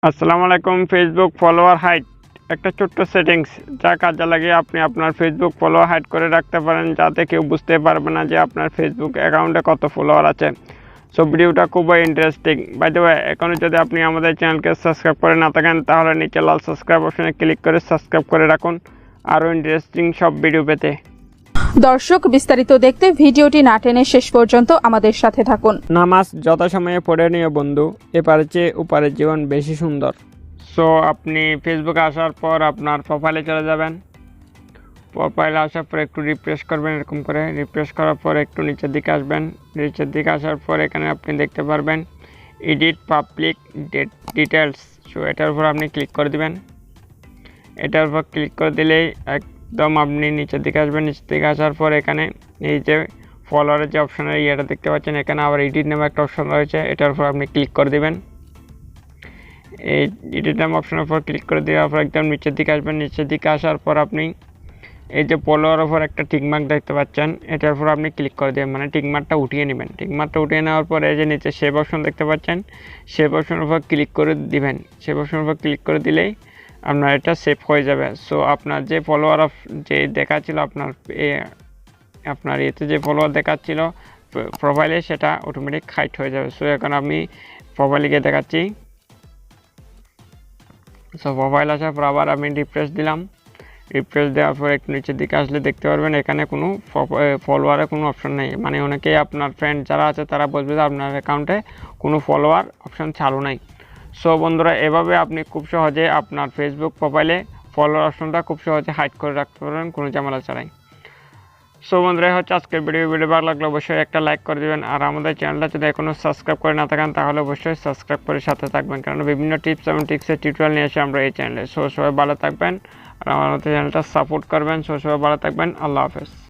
আসসালামু আলাইকুম। Facebook follower height একটা ছোট্ট সেটিংস যা কাজে লাগিয়ে আপনি আপনার ফেসবুক ফলোয়ার হাইড করে রাখতে পারেন, যাতে কেউ বুঝতে পারবে না যে আপনার ফেসবুক অ্যাকাউন্টে কত ফলোয়ার আছে। সো ভিডিওটা খুবই ইন্টারেস্টিং। বাই দ্য ওয়ে, এখনও যদি আপনি আমাদের চ্যানেলকে সাবস্ক্রাইব করে না থাকেন তাহলে নিচে লাল সাবস্ক্রাইব অপশনে ক্লিক করে সাবস্ক্রাইব করে রাখুন আরও ইন্টারেস্টিং সব ভিডিও পেতে। দর্শক, বিস্তারিত দেখতে ভিডিওটি না টেনে শেষ পর্যন্ত আমাদের সাথে থাকুন। নামাজ যথাসময়ে পড়ে নিও বন্ধু, এপারে চেয়ে ওপারের জীবন বেশি সুন্দর। সো আপনি ফেসবুকে আসার পর আপনার প্রোফাইলে চলে যাবেন। প্রোফাইলে আসার পর একটু রিফ্রেশ করবেন, এরকম করে রিফ্রেশ করার পর একটু নিচের দিকে আসবেন। নিচের দিকে আসার পর এখানে আপনি দেখতে পারবেন এডিট পাবলিক ডিটেলস। সো এটার উপর আপনি ক্লিক করে দিবেন। এটার উপর ক্লিক করে দিলেই একদম আপনি নিচের দিকে আসবেন। নিচের দিকে আসার পর এখানে এই যে ফলোয়ারের যে অপশনের ইয়েটা দেখতে পাচ্ছেন, এখানে আবার এডিট নামে একটা অপশন রয়েছে, এটার উপর আপনি ক্লিক করে দিবেন। এই এডিট নাম অপশনের উপর ক্লিক করে দেওয়ার পর একদম নিচের দিকে আসবেন। নিচের দিকে আসার পর আপনি এই যে ফলোয়ার উপর একটা টিকমার্ক দেখতে পাচ্ছেন, এটার উপর আপনি ক্লিক করে দেবেন, মানে টিকমার্কটা উঠিয়ে নেবেন। টিকমার্কটা উঠিয়ে নেওয়ার পর এই যে নিচে সেভ অপশন দেখতে পাচ্ছেন, সেভ অপশনের উপর ক্লিক করে দিবেন। সেভ অপশনের উপর ক্লিক করে দিলেই আপনার এটা সেভ হয়ে যাবে। সো আপনার যে ফলোয়ার যে দেখাচ্ছিল আপনার এতে যে ফলোয়ার দেখাচ্ছিল প্রোফাইলে, সেটা অটোমেটিক হাইড হয়ে যাবে। সো এখন আমি প্রোফাইলে গিয়ে দেখাচ্ছি। সো প্রোফাইল আসার পর আবার আমি রিফ্রেশ দিলাম। রিফ্রেশ দেওয়ার পর একটু নিচের দিকে আসলে দেখতে পারবেন এখানে কোনো ফলোয়ারের কোনো অপশন নেই। মানে অনেকেই আপনার ফ্রেন্ড যারা আছে তারা বলবে যে আপনার অ্যাকাউন্টে কোনো ফলোয়ার অপশন চালু নাই। সো বন্ধুরা, এভাবে আপনি খুব সহজে আপনার ফেসবুক প্রোফাইলে ফলোয়ার অপশনটা খুব সহজে হাইড করে রাখতে পারবেন কোনো ঝামেলা ছাড়াই। সো বন্ধুরা, হচ্ছে আজকের ভিডিও ভালো লাগলে অবশ্যই একটা লাইক করে দেবেন। আর আমাদের চ্যানেলটা যদি এখনও সাবস্ক্রাইব করে না থাকেন তাহলে অবশ্যই সাবস্ক্রাইব করে সাথে থাকবেন, কারণ বিভিন্ন টিপস এবং ট্রিক্সের টিউটোরিয়াল নিয়ে এসে আমরা এই চ্যানেলে। সো সবাই ভালো থাকবেন আর আমাদের চ্যানেলটা সাপোর্ট করবেন। সো সবাই ভালো থাকবেন। আল্লাহ হাফেজ।